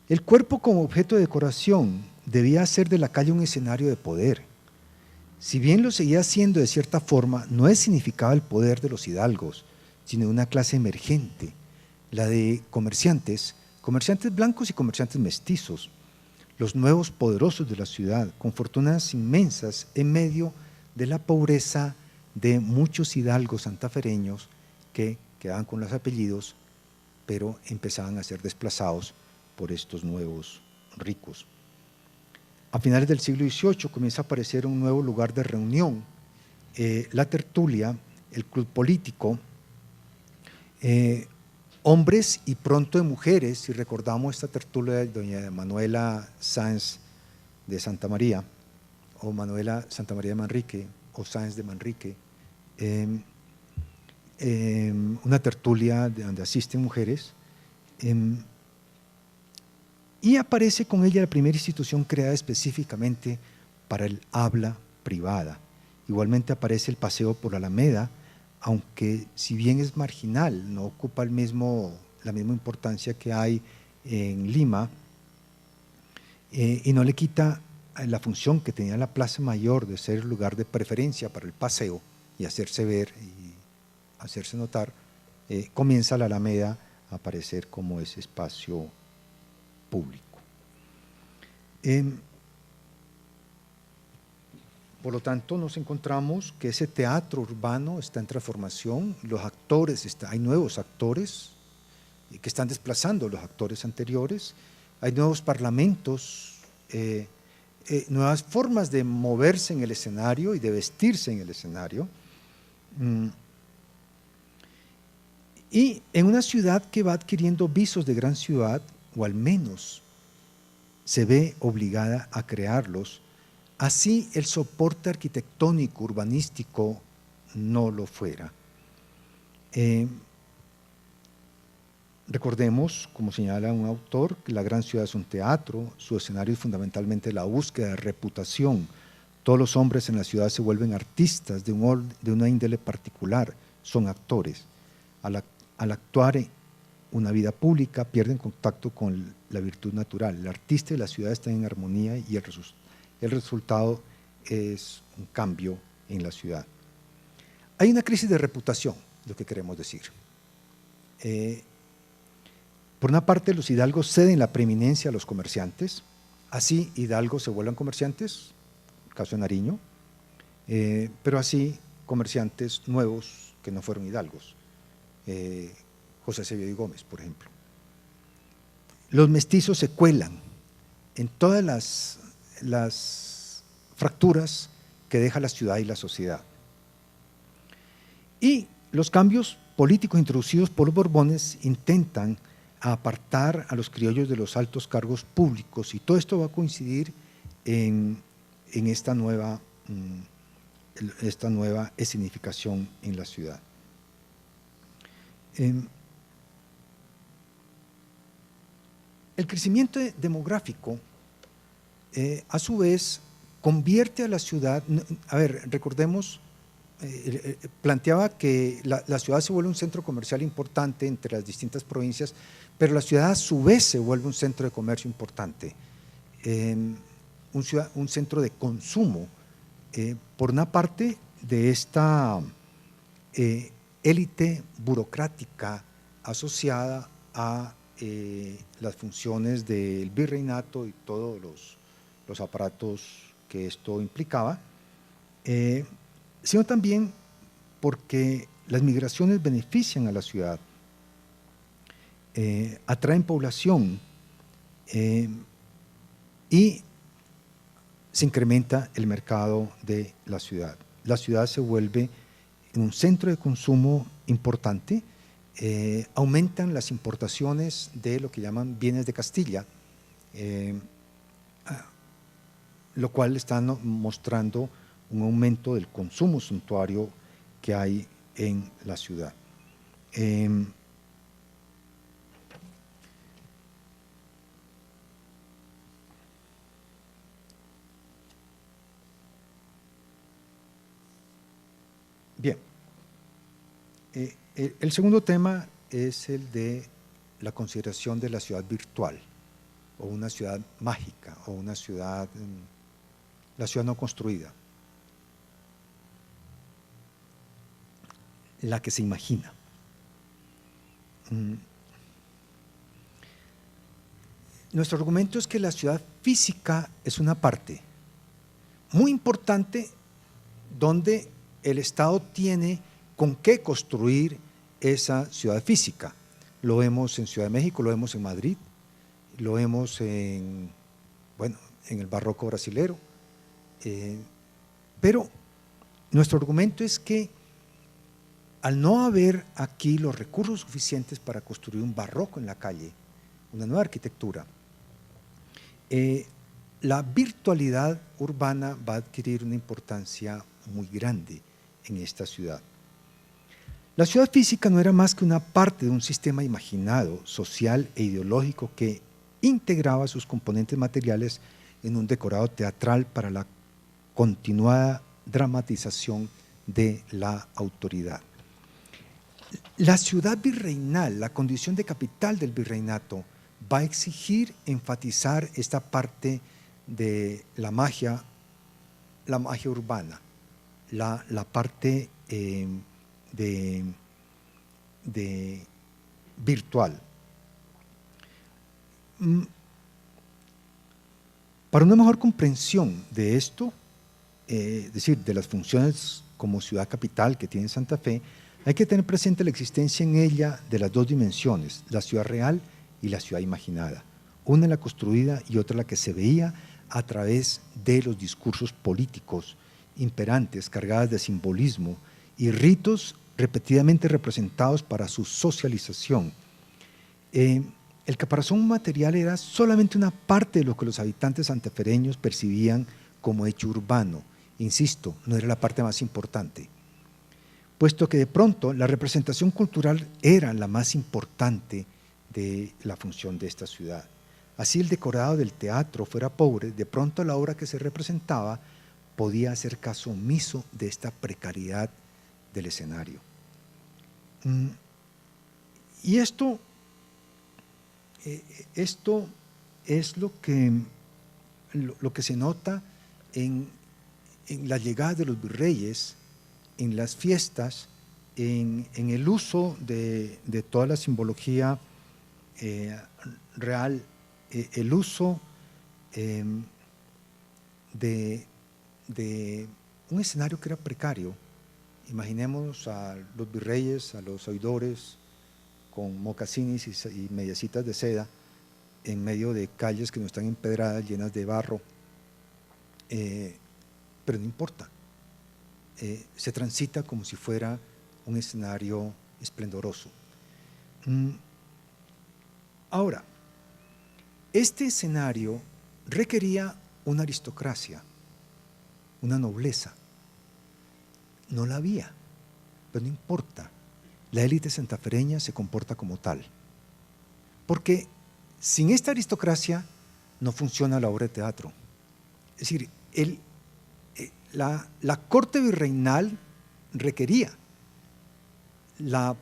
El cuerpo como objeto de decoración debía hacer de la calle un escenario de poder. Si bien lo seguía haciendo de cierta forma, no significaba el poder de los hidalgos, sino de una clase emergente, la de comerciantes, comerciantes blancos y comerciantes mestizos, los nuevos poderosos de la ciudad, con fortunas inmensas en medio de la pobreza de muchos hidalgos santafereños que quedaban con los apellidos, pero empezaban a ser desplazados por estos nuevos ricos. A finales del siglo XVIII comienza a aparecer un nuevo lugar de reunión, la tertulia, el club político, hombres y pronto de mujeres, si recordamos esta tertulia de doña Manuela Sáenz de Santa María, o Manuela Santa María de Manrique, o Sáenz de Manrique, una tertulia de donde asisten mujeres, y aparece con ella la primera institución creada específicamente para el habla privada. Igualmente aparece el paseo por la Alameda, aunque si bien es marginal, no ocupa la misma importancia que hay en Lima, y no le quita la función que tenía la Plaza Mayor de ser el lugar de preferencia para el paseo y hacerse ver y hacerse notar. Comienza la Alameda a aparecer como ese espacio público. Por lo tanto, nos encontramos que ese teatro urbano está en transformación, los actores, hay nuevos actores que están desplazando a los actores anteriores, hay nuevos parlamentos, nuevas formas de moverse en el escenario y de vestirse en el escenario. Y en una ciudad que va adquiriendo visos de gran ciudad, o al menos se ve obligada a crearlos, así el soporte arquitectónico, urbanístico, no lo fuera. Recordemos, como señala un autor, que la gran ciudad es un teatro, su escenario es fundamentalmente la búsqueda de reputación. Todos los hombres en la ciudad se vuelven artistas de una índole particular, son actores. Al actuar una vida pública pierden contacto con la virtud natural. El artista y la ciudad están en armonía y el resultado es un cambio en la ciudad. Hay una crisis de reputación, lo que queremos decir. Por una parte, los hidalgos ceden la preeminencia a los comerciantes, así hidalgos se vuelven comerciantes, caso de Nariño, pero así comerciantes nuevos que no fueron hidalgos, José Acevedo y Gómez, por ejemplo. Los mestizos se cuelan en todas las fracturas que deja la ciudad y la sociedad. Y los cambios políticos introducidos por los Borbones intentan apartar a los criollos de los altos cargos públicos, y todo esto va a coincidir en esta nueva escenificación en la ciudad. El crecimiento demográfico, a su vez, convierte a la ciudad, recordemos, planteaba que la ciudad se vuelve un centro comercial importante entre las distintas provincias, pero la ciudad a su vez se vuelve un centro de comercio importante, un centro de consumo, por una parte de esta élite burocrática asociada a las funciones del virreinato y todos los aparatos que esto implicaba, sino también porque las migraciones benefician a la ciudad, atraen población y se incrementa el mercado de la ciudad. La ciudad se vuelve un centro de consumo importante, aumentan las importaciones de lo que llaman bienes de Castilla, lo cual está mostrando un aumento del consumo suntuario que hay en la ciudad. Bien, el segundo tema es el de la consideración de la ciudad virtual. o una ciudad mágica, o una ciudad, la ciudad no construida, la que se imagina. Nuestro argumento es que la ciudad física es una parte muy importante donde el Estado tiene con qué construir esa ciudad física. Lo vemos en Ciudad de México, lo vemos en Madrid, lo vemos en el barroco brasilero. Pero nuestro argumento es que al no haber aquí los recursos suficientes para construir un barroco en la calle, una nueva arquitectura, la virtualidad urbana va a adquirir una importancia muy grande en esta ciudad. La ciudad física no era más que una parte de un sistema imaginado, social e ideológico que integraba sus componentes materiales en un decorado teatral para la continuada dramatización de la autoridad. La ciudad virreinal, la condición de capital del virreinato, va a exigir enfatizar esta parte de la magia urbana, la parte de virtual. Para una mejor comprensión de esto, es decir, de las funciones como ciudad capital que tiene Santa Fe, hay que tener presente la existencia en ella de las dos dimensiones, la ciudad real y la ciudad imaginada, una la construida y otra la que se veía a través de los discursos políticos imperantes, cargadas de simbolismo y ritos repetidamente representados para su socialización. El caparazón material era solamente una parte de lo que los habitantes santafereños percibían como hecho urbano. Insisto, no era la parte más importante, puesto que de pronto la representación cultural era la más importante de la función de esta ciudad. Así el decorado del teatro fuera pobre, de pronto la obra que se representaba podía hacer caso omiso de esta precariedad del escenario. Y esto es lo que se nota en la llegada de los virreyes, en las fiestas, en el uso de toda la simbología real, el uso de un escenario que era precario. Imaginemos a los virreyes, a los oidores, con mocasines y mediecitas de seda, en medio de calles que no están empedradas, llenas de barro, pero no importa, se transita como si fuera un escenario esplendoroso. Ahora, este escenario requería una aristocracia, una nobleza. No la había, pero no importa. La élite santafereña se comporta como tal, porque sin esta aristocracia no funciona la obra de teatro. Es decir, la corte virreinal requería la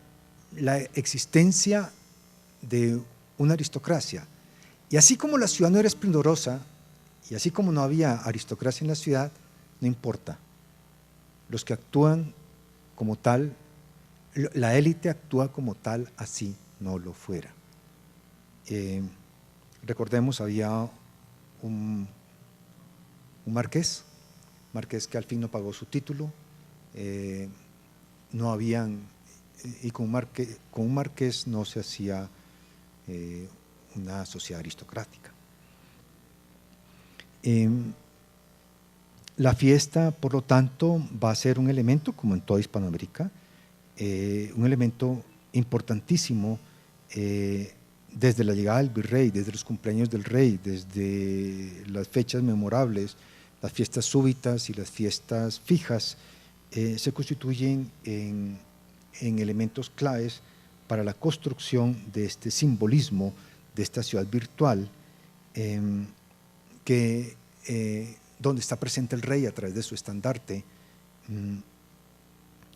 existencia de una aristocracia. Y así como la ciudad no era esplendorosa, y así como no había aristocracia en la ciudad, no importa. Los que actúan como tal, la élite actúa como tal, así no lo fuera. Recordemos, había un marqués que al fin no pagó su título, no habían, y con un marqués no se hacía una sociedad aristocrática. La fiesta, por lo tanto, va a ser un elemento, como en toda Hispanoamérica, un elemento importantísimo desde la llegada del virrey, desde los cumpleaños del rey, desde las fechas memorables, las fiestas súbitas y las fiestas fijas, se constituyen en elementos claves para la construcción de este simbolismo de esta ciudad virtual, donde está presente el rey a través de su estandarte,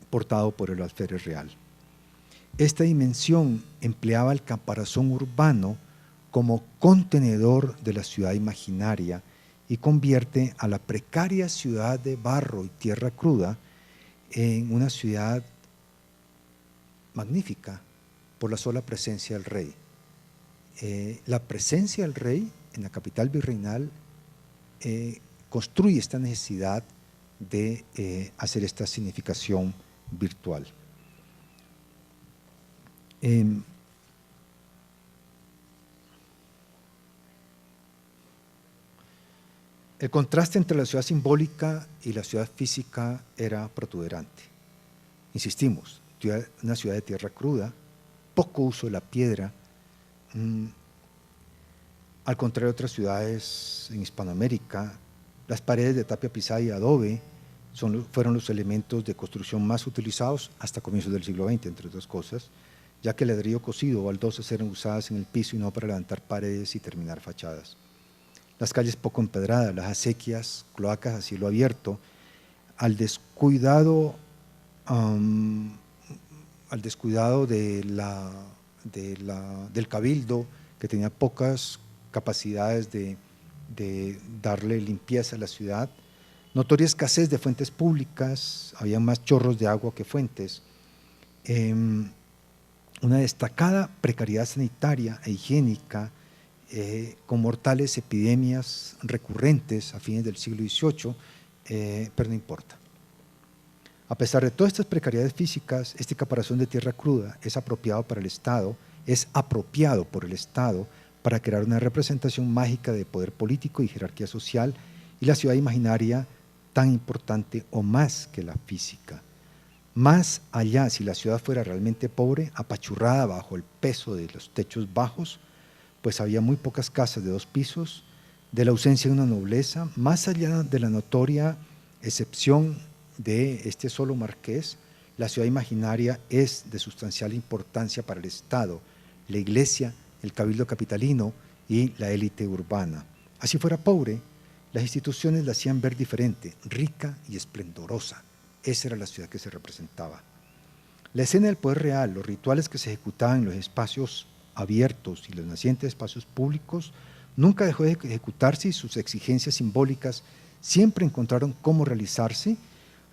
portado por el alférez real. Esta dimensión empleaba el caparazón urbano como contenedor de la ciudad imaginaria y convierte a la precaria ciudad de barro y tierra cruda en una ciudad magnífica por la sola presencia del rey. La presencia del rey en la capital virreinal construye esta necesidad de hacer esta significación virtual. El contraste entre la ciudad simbólica y la ciudad física era protuberante. Insistimos, una ciudad de tierra cruda, poco uso de la piedra, al contrario de otras ciudades en Hispanoamérica, las paredes de tapia pisada y adobe fueron los elementos de construcción más utilizados hasta comienzos del siglo XX, entre otras cosas, ya que el ladrillo cocido o baldosas eran usadas en el piso y no para levantar paredes y terminar fachadas. Las calles poco empedradas, las acequias, cloacas a cielo abierto, al descuidado del cabildo, que tenía pocas capacidades de darle limpieza a la ciudad, notoria escasez de fuentes públicas, había más chorros de agua que fuentes, una destacada precariedad sanitaria e higiénica, con mortales epidemias recurrentes a fines del siglo XVIII, pero no importa. A pesar de todas estas precariedades físicas, este caparazón de tierra cruda es apropiado por el Estado para crear una representación mágica de poder político y jerarquía social, y la ciudad imaginaria tan importante o más que la física. Más allá, si la ciudad fuera realmente pobre, apachurrada bajo el peso de los techos bajos, pues había muy pocas casas de 2 pisos, de la ausencia de una nobleza, más allá de la notoria excepción de este solo marqués, la ciudad imaginaria es de sustancial importancia para el Estado, la Iglesia, el cabildo capitalino y la élite urbana. Así fuera pobre, las instituciones la hacían ver diferente, rica y esplendorosa. Esa era la ciudad que se representaba. La escena del poder real, los rituales que se ejecutaban en los espacios abiertos y los nacientes espacios públicos, nunca dejó de ejecutarse y sus exigencias simbólicas siempre encontraron cómo realizarse,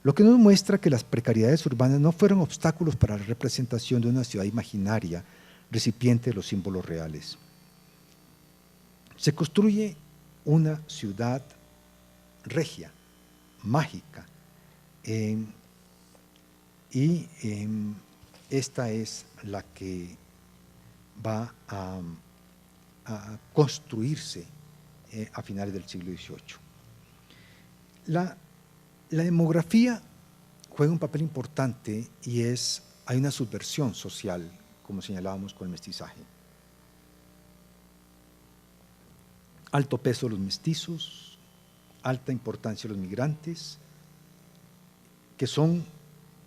lo que nos muestra que las precariedades urbanas no fueron obstáculos para la representación de una ciudad imaginaria, recipiente de los símbolos reales. Se construye una ciudad regia, mágica, y esta es la que va a construirse a finales del siglo XVIII. La demografía juega un papel importante y hay una subversión social, como señalábamos con el mestizaje. Alto peso de los mestizos, alta importancia de los migrantes, que son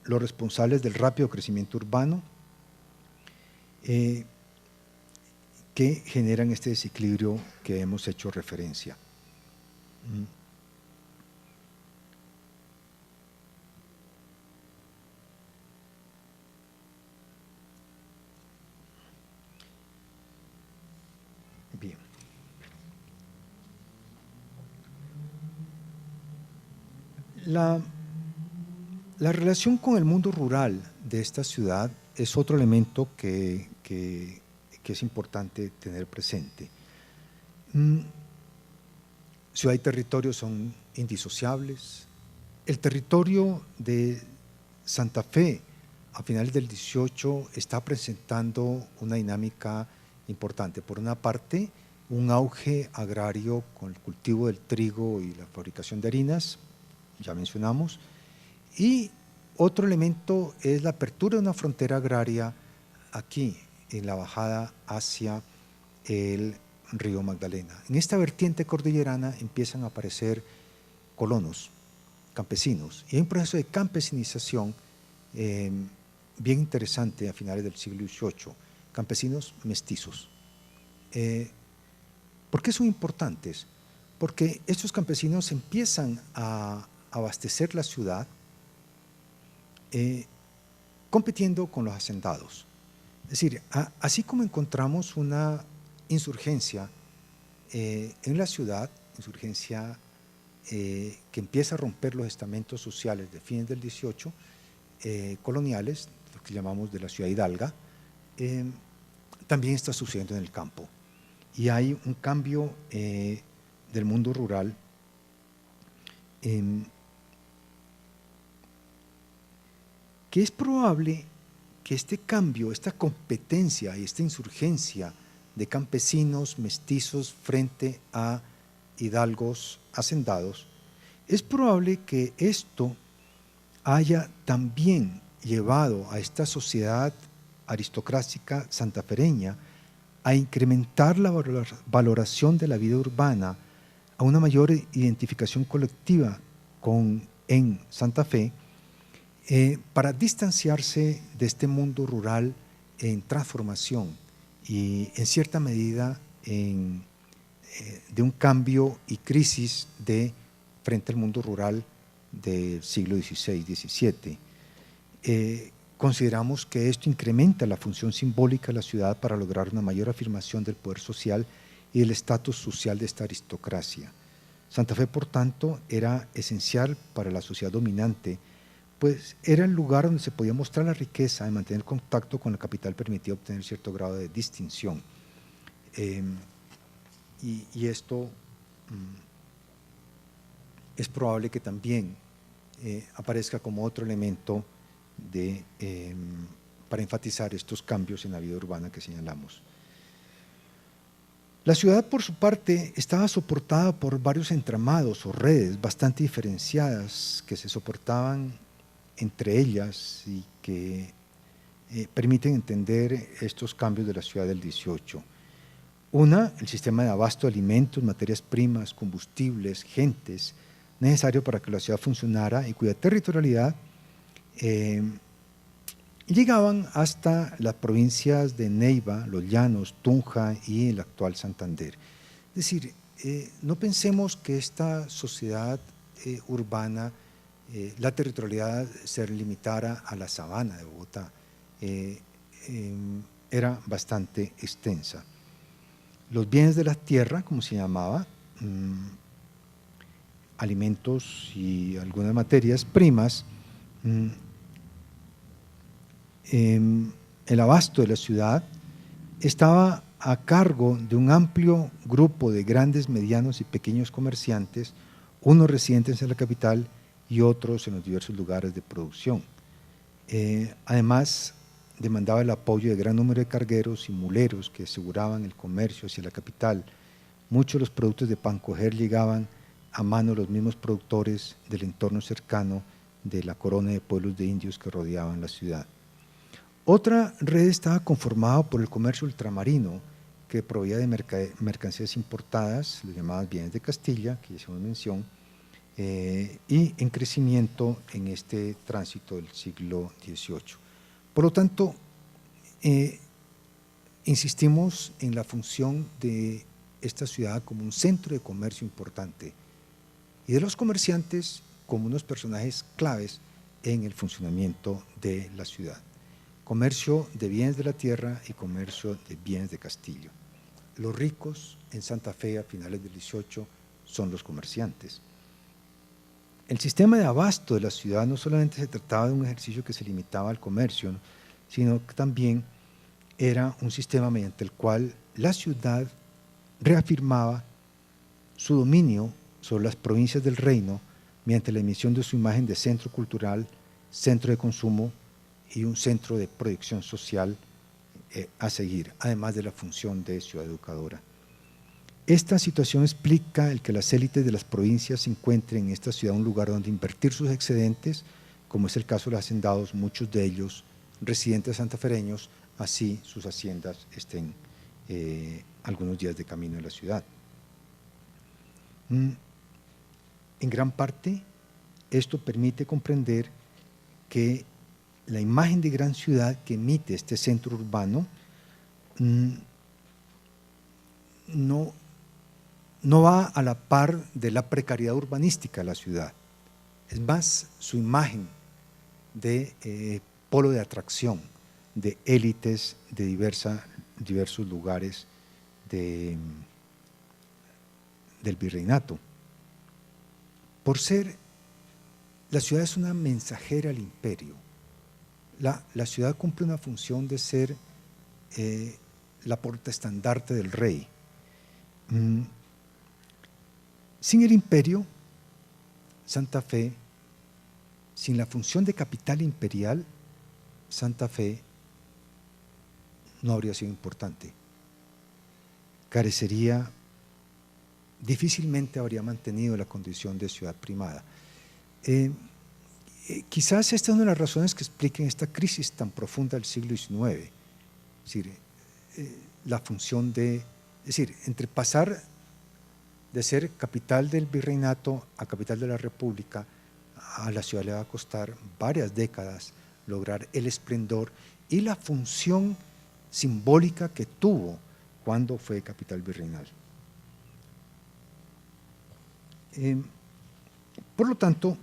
los responsables del rápido crecimiento urbano, que generan este desequilibrio que hemos hecho referencia. Bien. La relación con el mundo rural de esta ciudad es otro elemento que es importante tener presente. Ciudad y territorio son indisociables. El territorio de Santa Fe a finales del 18 está presentando una dinámica importante. Por una parte, un auge agrario con el cultivo del trigo y la fabricación de harinas, ya mencionamos, y otro elemento es la apertura de una frontera agraria aquí, en la bajada hacia el río Magdalena. En esta vertiente cordillerana empiezan a aparecer colonos, campesinos, y hay un proceso de campesinización bien interesante a finales del siglo XVIII, campesinos mestizos. ¿Por qué son importantes? Porque estos campesinos empiezan a abastecer la ciudad compitiendo con los hacendados. Es decir, así como encontramos una insurgencia en la ciudad, insurgencia que empieza a romper los estamentos sociales de fines del 18, coloniales, lo que llamamos de la ciudad hidalga, también está sucediendo en el campo. Y hay un cambio del mundo rural que es probable que este cambio, esta competencia y esta insurgencia de campesinos mestizos frente a hidalgos hacendados, es probable que esto haya también llevado a esta sociedad aristocrática santafereña a incrementar la valoración de la vida urbana, a una mayor identificación colectiva en Santa Fe, para distanciarse de este mundo rural en transformación y en cierta medida de un cambio y crisis frente al mundo rural del siglo XVI, XVII. Consideramos que esto incrementa la función simbólica de la ciudad para lograr una mayor afirmación del poder social y del estatus social de esta aristocracia. Santa Fe, por tanto, era esencial para la sociedad dominante, pues era el lugar donde se podía mostrar la riqueza y mantener contacto con la capital permitía obtener cierto grado de distinción. Y esto es probable que también aparezca como otro elemento para enfatizar estos cambios en la vida urbana que señalamos. La ciudad, por su parte, estaba soportada por varios entramados o redes bastante diferenciadas que se soportaban entre ellas y que permiten entender estos cambios de la ciudad del 18. Una, el sistema de abasto de alimentos, materias primas, combustibles, gentes, necesario para que la ciudad funcionara y cuya territorialidad llegaban hasta las provincias de Neiva, Los Llanos, Tunja y el actual Santander. Es decir, no pensemos que esta sociedad urbana, la territorialidad se limitara a la sabana de Bogotá, era bastante extensa. Los bienes de la tierra, como se llamaba, alimentos y algunas materias primas, el abasto de la ciudad estaba a cargo de un amplio grupo de grandes, medianos y pequeños comerciantes, unos residentes en la capital y otros en los diversos lugares de producción. Además, demandaba el apoyo de gran número de cargueros y muleros que aseguraban el comercio hacia la capital. Muchos de los productos de Pancoger llegaban a mano de los mismos productores del entorno cercano de la corona de pueblos de indios que rodeaban la ciudad. Otra red estaba conformada por el comercio ultramarino, que proveía de mercancías importadas, los llamados bienes de Castilla, que ya hicimos mención, y en crecimiento en este tránsito del siglo XVIII. Por lo tanto, insistimos en la función de esta ciudad como un centro de comercio importante y de los comerciantes como unos personajes claves en el funcionamiento de la ciudad. Comercio de bienes de la tierra y comercio de bienes de Castillo. Los ricos en Santa Fe a finales del 18 son los comerciantes. El sistema de abasto de la ciudad no solamente se trataba de un ejercicio que se limitaba al comercio, ¿no?, sino que también era un sistema mediante el cual la ciudad reafirmaba su dominio sobre las provincias del reino mediante la emisión de su imagen de centro cultural, centro de consumo y un centro de proyección social a seguir, además de la función de ciudad educadora. Esta situación explica el que las élites de las provincias encuentren en esta ciudad un lugar donde invertir sus excedentes, como es el caso de los hacendados, muchos de ellos residentes santafereños, así sus haciendas estén algunos días de camino de la ciudad. En gran parte, esto permite comprender que la imagen de gran ciudad que emite este centro urbano no va a la par de la precariedad urbanística de la ciudad. Es más su imagen de polo de atracción de élites de diversos lugares de, del virreinato. Por ser, la ciudad es una mensajera al imperio. La ciudad cumple una función de ser la portaestandarte del rey. Sin el imperio, Santa Fe, sin la función de capital imperial, Santa Fe no habría sido importante. Carecería, difícilmente habría mantenido la condición de ciudad primada. Quizás esta es una de las razones que expliquen esta crisis tan profunda del siglo XIX. Es decir, la función de, entre pasar de ser capital del virreinato a capital de la república, a la ciudad le va a costar varias décadas lograr el esplendor y la función simbólica que tuvo cuando fue capital virreinal. Por lo tanto,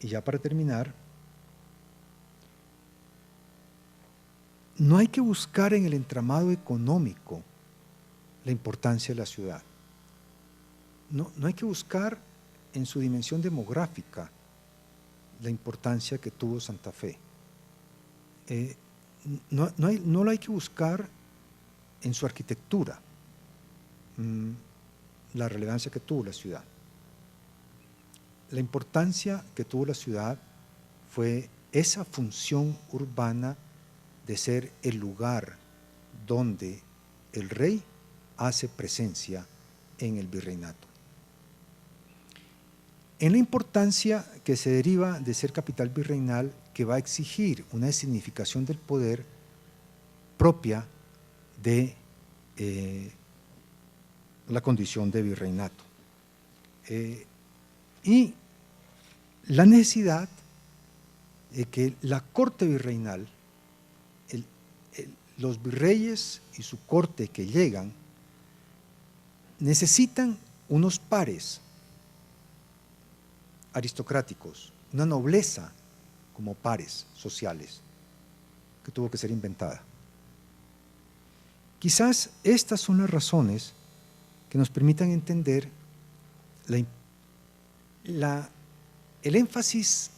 y ya para terminar, no hay que buscar en el entramado económico la importancia de la ciudad. No hay que buscar en su dimensión demográfica la importancia que tuvo Santa Fe. No lo hay que buscar en su arquitectura, la relevancia que tuvo la ciudad. La importancia que tuvo la ciudad fue esa función urbana de ser el lugar donde el rey hace presencia en el virreinato. En la importancia que se deriva de ser capital virreinal, que va a exigir una significación del poder propia de la condición de virreinato. Y la necesidad de que la corte virreinal, los virreyes y su corte que llegan, necesitan unos pares aristocráticos, una nobleza como pares sociales que tuvo que ser inventada. Quizás estas son las razones que nos permitan entender el énfasis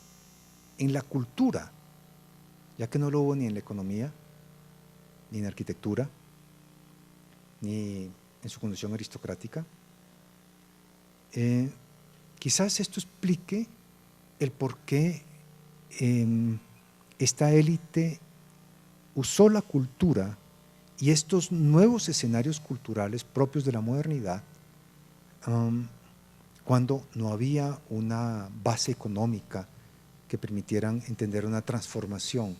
en la cultura, ya que no lo hubo ni en la economía, ni en la arquitectura, ni en su condición aristocrática. Quizás esto explique el por qué esta élite usó la cultura y estos nuevos escenarios culturales propios de la modernidad cuando no había una base económica que permitieran entender una transformación,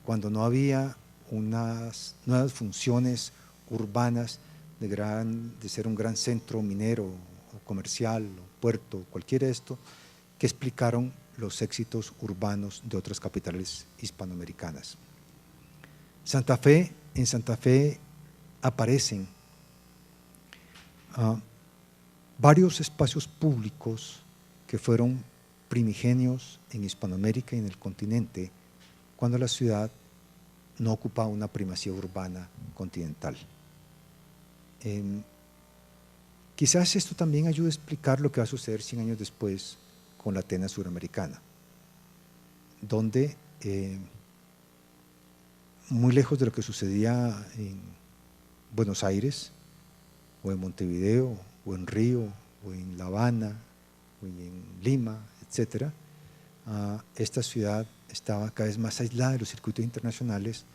cuando no había unas nuevas funciones urbanas de ser un gran centro minero o comercial o puerto, cualquiera de esto, que explicaron los éxitos urbanos de otras capitales hispanoamericanas. En Santa Fe aparecen varios espacios públicos que fueron primigenios en Hispanoamérica y en el continente cuando la ciudad no ocupaba una primacía urbana continental. Quizás esto también ayude a explicar lo que va a suceder 100 años después con la Atenas suramericana, donde muy lejos de lo que sucedía en Buenos Aires o en Montevideo o en Río o en La Habana o en Lima, etc., esta ciudad estaba cada vez más aislada de los circuitos internacionales,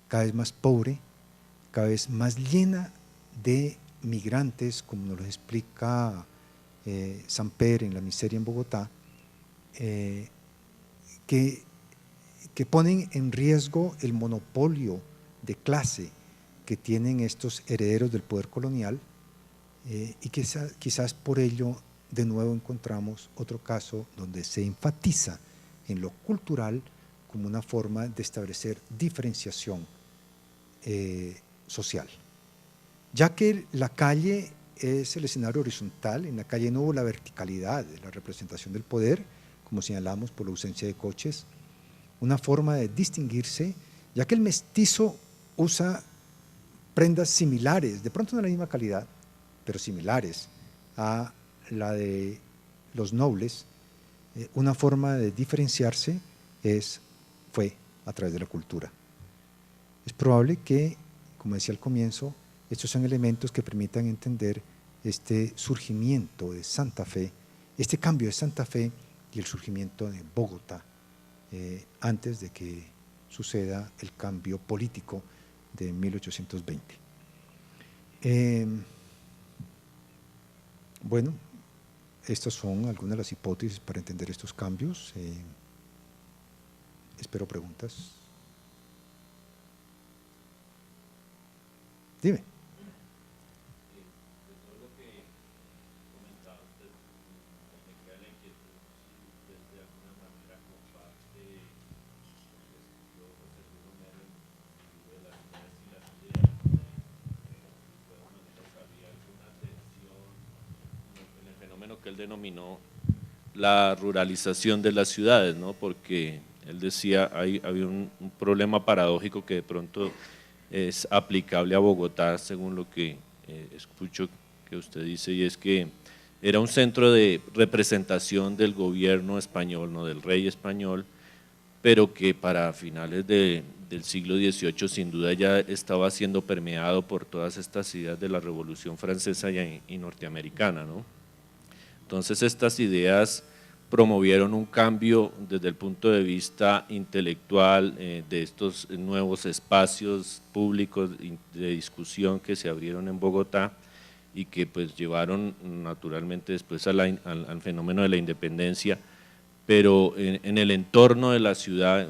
cada vez más pobre, cada vez más llena de migrantes, como nos lo explica Samper en La miseria en Bogotá, que ponen en riesgo el monopolio de clase que tienen estos herederos del poder colonial, y quizás por ello de nuevo encontramos otro caso donde se enfatiza en lo cultural como una forma de establecer diferenciación social. Ya que la calle es el escenario horizontal, en la calle no hubo la verticalidad de la representación del poder, como señalamos, por la ausencia de coches, una forma de distinguirse, ya que el mestizo usa prendas similares, de pronto no de la misma calidad, pero similares a la de los nobles. Una forma de diferenciarse fue a través de la cultura. Es probable que, como decía al comienzo, estos son elementos que permitan entender este surgimiento de Santa Fe, este cambio de Santa Fe y el surgimiento de Bogotá, antes de que suceda el cambio político de 1820. Bueno, estas son algunas de las hipótesis para entender estos cambios. Espero preguntas. Dime. Que él denominó la ruralización de las ciudades, ¿no? Porque él decía, había un problema paradójico que de pronto es aplicable a Bogotá, según lo que escucho que usted dice, y es que era un centro de representación del gobierno español, ¿no? Del rey español, pero que para finales del siglo XVIII sin duda ya estaba siendo permeado por todas estas ideas de la Revolución Francesa y norteamericana, ¿no? Entonces estas ideas promovieron un cambio desde el punto de vista intelectual de estos nuevos espacios públicos de discusión que se abrieron en Bogotá y que pues llevaron naturalmente después al fenómeno de la independencia, pero en el entorno de la ciudad,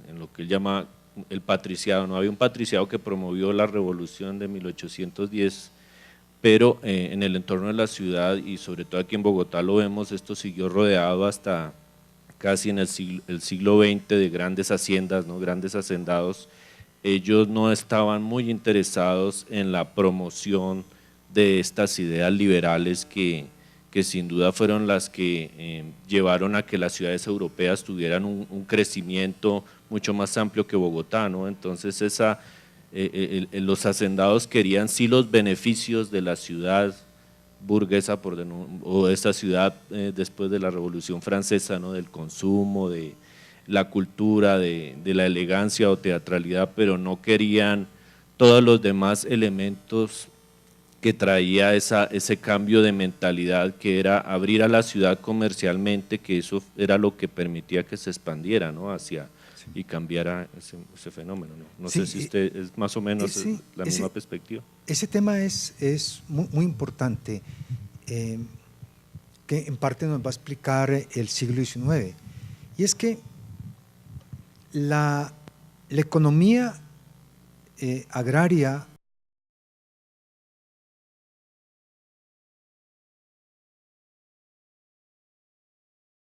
en lo que él llama el patriciado, no había un patriciado que promovió la revolución de 1810, pero en el entorno de la ciudad y sobre todo aquí en Bogotá lo vemos, esto siguió rodeado hasta casi en el siglo XX de grandes haciendas, ¿no? Grandes hacendados. Ellos no estaban muy interesados en la promoción de estas ideas liberales que sin duda fueron las que llevaron a que las ciudades europeas tuvieran un crecimiento mucho más amplio que Bogotá, ¿no? Entonces los hacendados querían sí los beneficios de la ciudad burguesa o de esta ciudad después de la Revolución Francesa, ¿no? Del consumo, de la cultura, de la elegancia o teatralidad, pero no querían todos los demás elementos que traía ese cambio de mentalidad, que era abrir a la ciudad comercialmente, que eso era lo que permitía que se expandiera, ¿no? Y cambiara ese fenómeno, ¿no? No Sí, sé si usted es más o menos la misma perspectiva. Ese tema es muy importante, que en parte nos va a explicar el siglo XIX, y es que la economía agraria